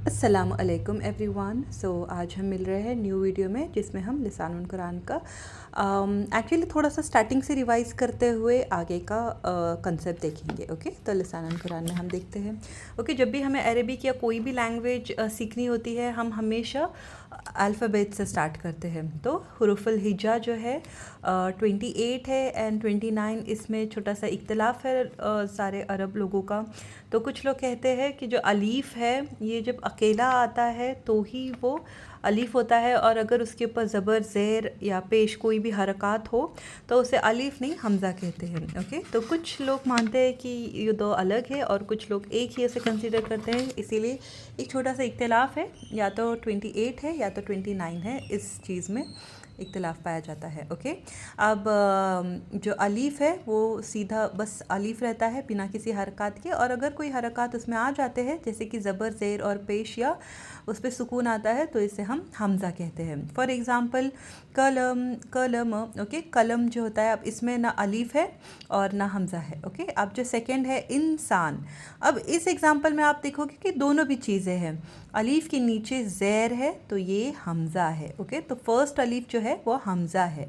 अस्सलाम अलैकुम एवरीवन। आज हम मिल रहे हैं न्यू वीडियो में जिसमें हम लिसानुल कुरान का एक्चुअली थोड़ा सा स्टार्टिंग से रिवाइज करते हुए आगे का कंसेप्ट देखेंगे। ओके, तो लिसानुल कुरान में हम देखते हैं जब भी हमें अरबिक या कोई भी लैंग्वेज सीखनी होती है हम हमेशा अल्फ़ाबेट से स्टार्ट करते हैं। तो हुरूफुल हिजा जो है 28 है एंड 29, इसमें छोटा सा इख्तिलाफ है सारे अरब लोगों का। तो कुछ लोग कहते हैं कि जो अलीफ़ है ये जब अकेला आता है तो ही वो अलीफ़ होता है, और अगर उसके ऊपर ज़बर ज़ेर या पेश कोई भी हरकत हो तो उसे अलीफ़ नहीं हमज़ा कहते हैं। ओके, तो कुछ लोग मानते हैं कि ये दो अलग है और कुछ लोग एक ही ऐसे कंसिडर करते हैं, इसीलिए एक छोटा सा इख्तिलाफ है, या तो 28 है या तो 29 है, इस चीज़ में इख्तिलाफ पाया जाता है। ओके, अब जो अलीफ़ है वो सीधा बस अलीफ़ रहता है बिना किसी हरकत के, और अगर कोई हरकत उसमें आ जाते हैं जैसे कि ज़बर ज़ेर और पेश या उस पर सुकून आता है तो इसे हम हमज़ा कहते हैं। फॉर एग्ज़ाम्पल कलम, कलम। ओके, कलम जो होता है अब इसमें ना अलीफ़ है और ना हमज़ा है। ओके, अब जो सेकंड है इंसान, अब इस एग्ज़ाम्पल में आप देखोगे कि दोनों भी चीज़ें हैं। अलीफ़ के नीचे ज़ेर है तो ये हमज़ा है। ओके, तो फर्स्ट अलीफ़ जो है वो हमज़ा है।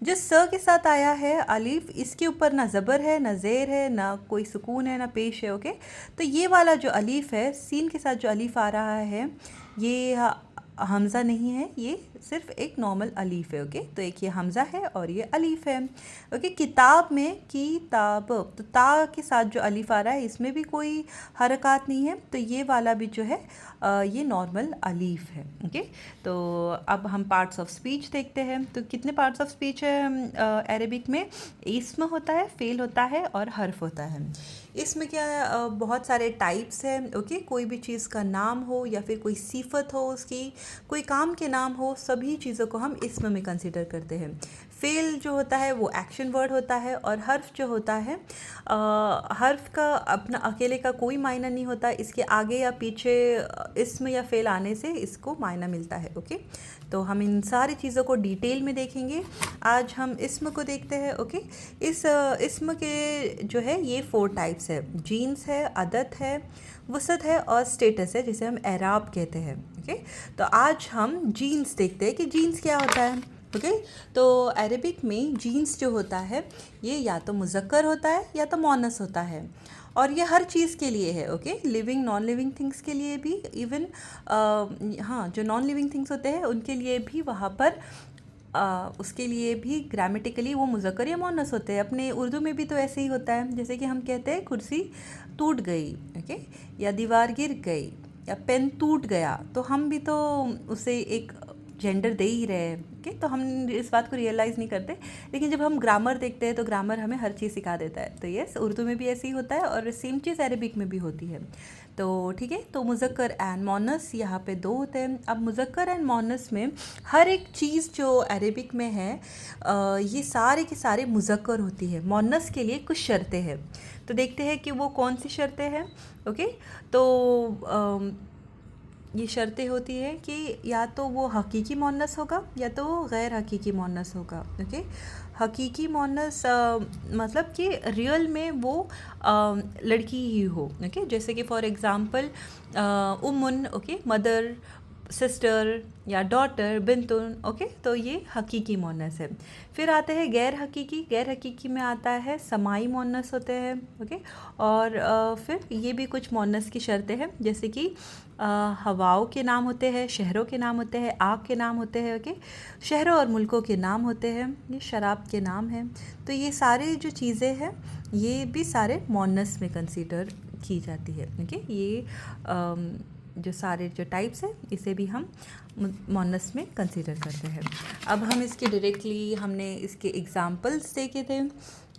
जो स के साथ आया है अलीफ़, इसके ऊपर ना ज़बर है ना ज़ेर है ना कोई सुकून है ना पेश है। ओके, तो ये वाला जो अलीफ़ है सीन के साथ जो अलीफ़ आ रहा है ये हमज़ा नहीं है, ये सिर्फ एक नॉर्मल अलीफ़ है। ओके, तो एक ये हमज़ा है और ये अलीफ़ है। ओके, किताब में किताब, तो ता के साथ जो अलीफ़ आ रहा है इसमें भी कोई हरकत नहीं है, तो ये वाला भी जो है ये नॉर्मल अलीफ़ है। ओके, तो अब हम पार्ट्स ऑफ स्पीच देखते हैं। तो कितने पार्ट्स ऑफ स्पीच है अरेबिक में? इस्म होता है, फ़ेल होता है और हर्फ होता है। इसमें क्या है, बहुत सारे टाइप्स हैं। ओके, कोई भी चीज़ का नाम हो या फिर कोई सिफत हो, उसकी कोई काम के नाम हो, सभी चीज़ों को हम इसम में कंसिडर करते हैं। फ़ेल जो होता है वो एक्शन वर्ड होता है, और हर्फ जो होता है हर्फ का अपना अकेले का कोई मायना नहीं होता, इसके आगे या पीछे इसम या फ़ेल आने से इसको मायना मिलता है। ओके, तो हम इन सारी चीज़ों को डिटेल में देखेंगे। आज हम इसम को देखते हैं। ओके, इस इसम के जो है ये 4 टाइप्स है। जीन्स है, अदद है, वसत है और स्टेटस है, जिसे हम एराब कहते हैं। ओके, तो आज हम जीन्स देखते हैं कि जीन्स क्या होता है। ओके, तो अरेबिक में जीन्स जो होता है ये या तो मुज़क्कर होता है या तो मुअन्नस होता है, और ये हर चीज़ के लिए है। Okay, living non living things के लिए भी, इवन हाँ, जो नॉन लिविंग थिंग्स होते हैं उनके लिए भी वहाँ पर उसके लिए भी ग्रामेटिकली वो मुज़क्कर या मुअन्नस होते हैं। अपने उर्दू में भी तो ऐसे ही होता है, जैसे कि हम कहते हैं कुर्सी टूट गई, ओके, या दीवार गिर गई या पेन टूट गया, तो हम भी तो उसे एक जेंडर दे ही रहे हैं। ओके, तो हम इस बात को रियलाइज़ नहीं करते, लेकिन जब हम ग्रामर देखते हैं तो ग्रामर हमें हर चीज़ सिखा देता है। तो यस, उर्दू में भी ऐसे ही होता है और सेम चीज़ अरेबिक में भी होती है। तो ठीक है, तो मुज़क्कर एंड मोनस यहाँ पे 2 होते हैं। अब मुज़क्कर एंड मोनस में हर एक चीज़ जो अरेबिक में है ये सारे के सारे मुज़क्कर होती है। मोनस के लिए कुछ शर्तें हैं, तो देखते हैं कि वो कौन सी शर्तें हैं। ओके, तो ये शर्तें होती हैं कि या तो वो हकीकी मोनस होगा या तो वो गैर हकीकी मोनस होगा। ओके, हकीकी मोनस मतलब कि रियल में वो लड़की ही हो। ओके, जैसे कि फॉर एग्ज़ाम्पल उम्मुन, ओके, मदर, सिस्टर या डॉटर, बिंतुन। ओके, तो ये हकीकी मोनस है। फिर आते हैं गैर हकीकी। गैर हकीकी में आता है समाई मोनस होते हैं। ओके, और फिर ये भी कुछ मोनस की शर्तें हैं, जैसे कि हवाओं के नाम होते हैं, शहरों के नाम होते हैं, आग के नाम होते हैं। ओके, शहरों और मुल्कों के नाम होते हैं, ये शराब के नाम हैं। तो ये सारे जो चीज़ें हैं ये भी सारे मोनस में कंसीडर की जाती है। ओके, ये जो सारे जो टाइप्स हैं इसे भी हम मोनस में कंसीडर करते हैं। अब हम इसके डायरेक्टली हमने इसके एग्ज़ाम्पल्स देखे थे।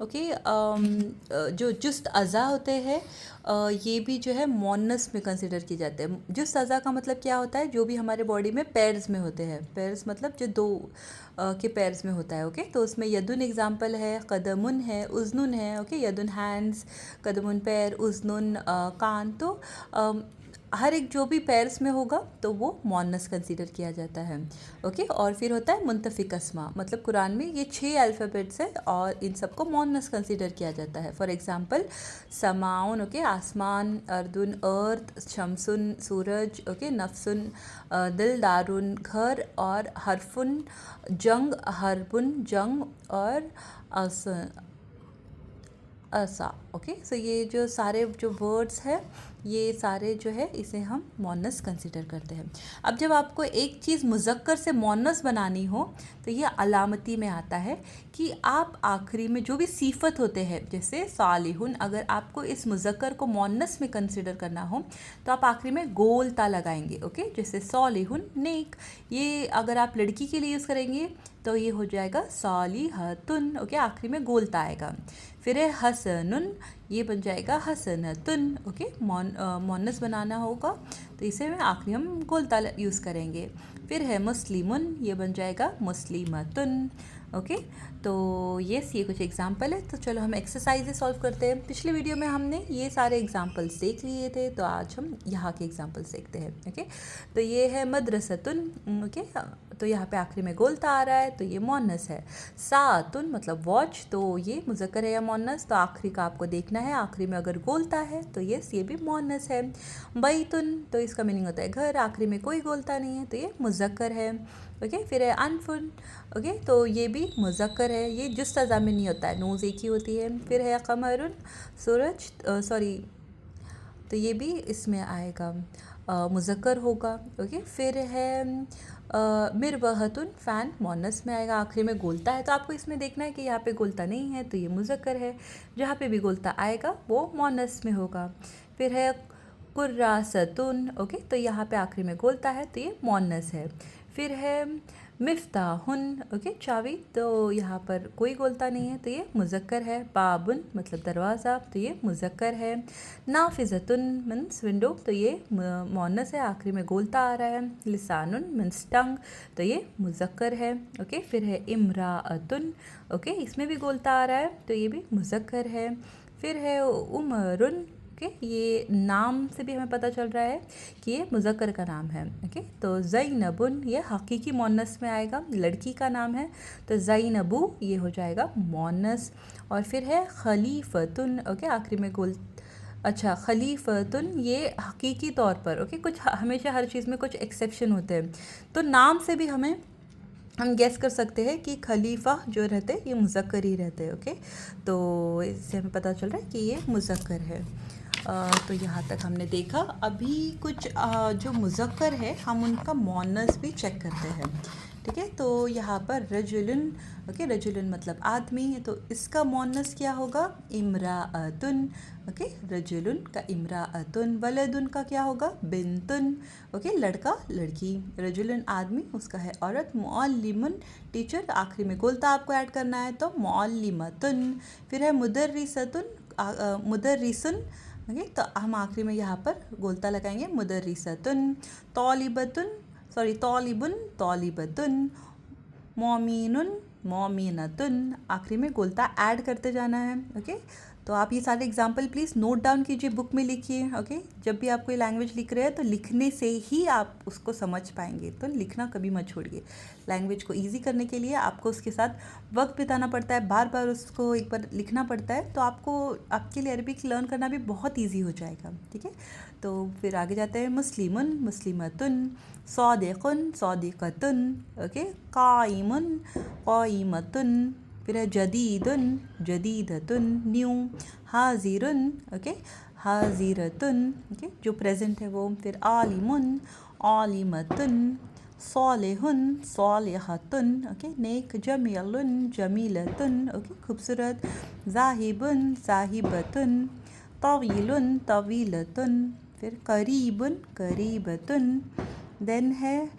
ओके, जो जुस्त अज़ा होते हैं ये भी जो है मोनस में कंसिडर किए जाते हैं। जुस्त अज़ा का मतलब क्या होता है? जो भी हमारे बॉडी में पैर्स में होते हैं। पैर्स मतलब जो 2 के पैर्स में होता है। ओके, तो उसमें यदुन एग्जाम्पल है, कदमुन है, उज़नुन है। ओके, यदुन हैंड्स, कदमुन पैर, उज़नुन कान। तो हर एक जो भी पेयर्स में होगा तो वो मोनस कंसीडर किया जाता है। ओके, और फिर होता है मुंतफिक अस्मा, मतलब कुरान में ये 6 अल्फ़ाबेट्स है और इन सबको मोनस कंसीडर किया जाता है। फॉर एग्जांपल समाउन, ओके, आसमान, अर्दुन अर्थ, शमसुन सूरज, ओके, नफ्सुन दिल, दारुन घर, और हरफुन जंग, हरबुन जंग, और अस असा। ओके, सो ये जो सारे जो वर्ड्स है ये सारे जो है इसे हम मोनस कंसिडर करते हैं। अब जब आपको एक चीज़ मुज़क्कर से मोनस बनानी हो तो ये अलामती में आता है कि आप आखिरी में जो भी सीफत होते हैं, जैसे सालिहुन, अगर आपको इस मुज़क्कर को मोनस में कंसिडर करना हो तो आप आखिरी में गोल ता लगाएंगे। ओके, जैसे सालिहुन नेक, ये अगर आप लड़की के लिए यूज़ करेंगे तो ये हो जाएगा सालिहतुन। ओके, आखिरी में गोल ता आएगा। फिर है हसनुन, ये बन जाएगा हसनतुन। ओके, मोनस बनाना होगा तो इसे में आखिरी हम गोलता यूज़ करेंगे। फिर है मुस्लिमुन, ये बन जाएगा मुस्लिमतुन। ओके, तो ये कुछ एग्जाम्पल है। तो चलो हम एक्सरसाइजेस सॉल्व करते हैं। पिछले वीडियो में हमने ये सारे एग्जाम्पल्स देख लिए थे, तो आज हम यहाँ के एग्जाम्पल्स देखते हैं। ओके, तो ये है मदरसतुन। ओके, तो यहाँ पे आखिरी में गोलता आ रहा है तो ये मोनस है। सातुन मतलब वॉच, तो ये मुज़क्कर है या मोनस, तो आखिरी का आपको देखना है, आखिरी में अगर गोलता है तो ये भी मोनस है। बैतुन, तो इसका मीनिंग होता है घर, आखिरी में कोई गोलता नहीं है तो ये मुज़क्कर है। ओके, फिर है अनफुन। ओके, तो ये भी मुज़क्कर है, ये जिस सज़ा में नहीं होता है, नोज़ एक ही होती है। फिर है कमरुन सूरज, सॉरी, तो ये भी इसमें आएगा, मुज़क्कर होगा। ओके, फिर है मिरबहतुन फ़ैन, मोनस में आएगा, आखिरी में गोलता है तो आपको इसमें देखना है कि यहाँ पे गोलता नहीं है तो ये मुज़क्कर है, जहाँ पे भी गोलता आएगा वो मोनस में होगा। फिर है कुर्रासतुन। ओके, तो यहाँ पे आखिरी में गोलता है तो ये मोनस है। फिर है मिफ्ताहुन, ओके, चाबी, तो यहाँ पर कोई गोलता नहीं है तो ये मुज़क्कर है। बाबुन मतलब दरवाज़ा, तो ये मुज़क्कर है। नाफिज़तुन मीन्स विंडो, तो ये मोनस है, आखिरी में गोलता आ रहा है। लिसानुन मीन्स टंग, तो ये मुज़क्कर है। ओके, फिर है इमराअतुन। ओके, इसमें भी गोलता आ रहा है तो ये भी मुज़क्कर है। फिर है उमरुन। ओके, ये नाम से भी हमें पता चल रहा है कि ये मुज़क्कर का नाम है। ओके, तो ज़ैनबुन, ये हकीकी मोनस में आएगा, लड़की का नाम है तो ज़ैनबू ये हो जाएगा मोनस। और फिर है खलीफतुन। ओके, आखिरी में गोल, अच्छा, खलीफतुन ये हकीकी तौर पर, ओके, कुछ हमेशा हर चीज़ में कुछ एक्सेप्शन होते हैं, तो नाम से भी हम गेस कर सकते हैं कि खलीफा जो रहते हैं ये मुज़क्कर ही रहते हैं। ओके, तो इससे हमें पता चल रहा है कि ये मुज़क्कर है। तो यहाँ तक हमने देखा। अभी कुछ जो मुज़क्कर है हम उनका मोनस भी चेक करते हैं। ठीक है, तो यहाँ पर रजुलन। ओके, रजुलन मतलब आदमी, तो इसका मोनस क्या होगा, इमराअतुन। ओके, रजुलन का इमराअतुन। वलदुन का क्या होगा, बिनतुन। ओके, लड़का लड़की। रजुलन आदमी, उसका है औरत। मुअल्लिमुन टीचर, आखिरी में गोलता आपको ऐड करना है तो मुअल्लिमतुन। फिर है मुदर्रिसतुन, मुदर्रिसन। ओके, तो हम आखिरी में यहाँ पर गोलता लगाएंगे, मुदर्रिसतुन। तौलिबतुन, सॉरी, तौलिबुन तौलिबतुन। मोमिनुन मोमिनतुन, आखिरी में गोलता ऐड करते जाना है। ओके, तो आप ये सारे एग्जाम्पल प्लीज़ नोट डाउन कीजिए, बुक में लिखिए। ओके, जब भी आप कोई लैंग्वेज लिख रहे हैं तो लिखने से ही आप उसको समझ पाएंगे, तो लिखना कभी मत छोड़िए। लैंग्वेज को इजी करने के लिए आपको उसके साथ वक्त बिताना पड़ता है, बार बार उसको एक बार लिखना पड़ता है, तो आपको आपके लिए अरबिक लर्न करना भी बहुत ईजी हो जाएगा। ठीक है, तो फिर आगे जाते हैं। मुस्लिमुन मुस्लिमतुन। सौदिकुन सौदिकतुन। ओके, काइमुन काइमतुन। फिर है जदीदुन जदीदतुन, न्यू। हाजिरुन, ओके, हाजिरतुन, ओके, जो प्रेजेंट है वो। फिर आलिमुन आलिमतुन। सालिहुन सालिहतुन, ओके, नेक। जमीलुन जमीलतुन, ओके, खूबसूरत। जाहिबुन जाहिबतुन। तवीलुन तवीलतुन। फिर करीबुन करीबतुन। देन है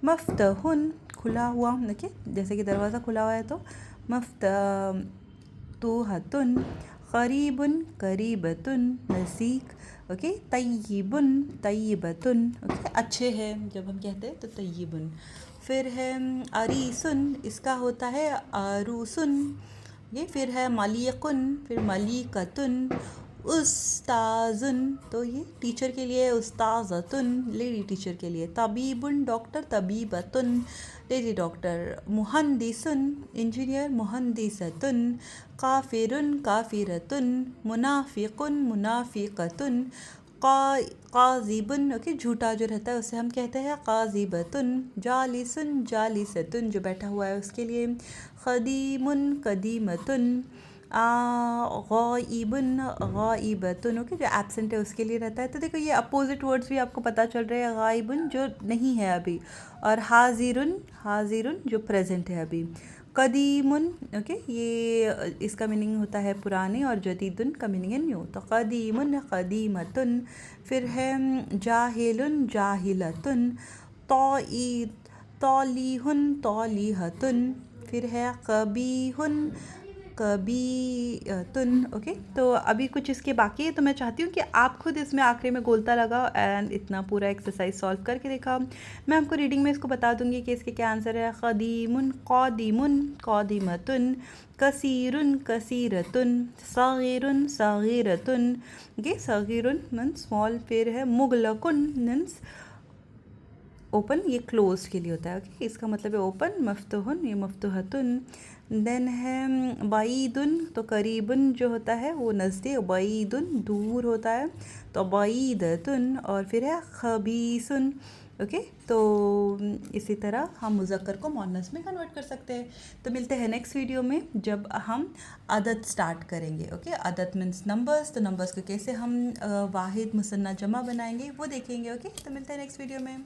मफ्तहुन, खुला हुआ, ओके, जैसे कि दरवाज़ा खुला हुआ है तो मफ्तूहतुन। करीबुन करीबतुन, नज़दीक। ओके, तय्यिबुन तय्यिबतुन, ओके, अच्छे हैं जब हम कहते हैं तो तय्यिबुन। फिर है अरीसुन, इसका होता है अरूसुन। ये फिर है मलीकुन, फिर मलीकतुन। उस्ताजुन, तो ये टीचर के लिए, उस्ताजतुन लेडी टीचर के लिए, तबीबुन डॉक्टर, तबीबतुन लेडी डॉक्टर, मुहंदिसुन इंजीनियर, मुहंदिसतुन, काफिरुन काफिरतुन, मुनाफिकुन मुनाफिकतुन, काजिबुन, ओके झूठा जो रहता है उसे हम कहते हैं काजिबतुन, जालिसुन जालिसतुन जो बैठा हुआ है उसके लिए, कदीमुन कदीमतुन, गाइबुन गाइबतुन, ओके जो एब्सेंट है उसके लिए रहता है। तो देखो ये अपोजिट वर्ड्स भी आपको पता चल रहे हैं, गाइबुन जो नहीं है अभी, और हाजिरुन हाजिरुन जो प्रेजेंट है अभी, कदीमुन, ओके ये इसका मीनिंग होता है पुराने, और जदीदुन का मीनिंग है न्यू, तो कदीमुन कदीमतुन। फिर है जाहिलुन जाहिलतुन, तौई तौलीहुन तौलीहतुन, फिर है कबीहुन कबीतुन, ओके। तो अभी कुछ इसके बाकी है, तो मैं चाहती हूँ कि आप खुद इसमें आखिरी में गोलता लगा एंड इतना पूरा एक्सरसाइज सॉल्व करके देखा। मैं आपको रीडिंग में इसको बता दूंगी कि इसके क्या आंसर है। क़दीमुन क़ादिमुन क़ादिमतुन, कसीरुन कसीरतुन, सगीरुन सगीरतुन, ये सगीरुन मीन्स स्मॉल, फिर है मुगलकुन मीन्स ओपन, ये क्लोज के लिए होता है, ओके इसका मतलब है ओपन, मफ्तूहुन ये मफ्तूहतुन। देन है बाईदुन, तो करीबुन जो होता है वो नज़दीक, बाईदुन दूर होता है, तो बाईदतुन। और फिर है खबीसुन, ओके। तो इसी तरह हम मुज़क्कर को मुअन्नस में कन्वर्ट कर सकते हैं। तो मिलते हैं नेक्स्ट वीडियो में जब हम अदद स्टार्ट करेंगे, ओके। अदद मीन्स नंबर्स, तो नंबर्स को कैसे हम वाहिद मुसन्ना जमा बनाएंगे वो देखेंगे, ओके। तो मिलते हैं नेक्स्ट वीडियो में।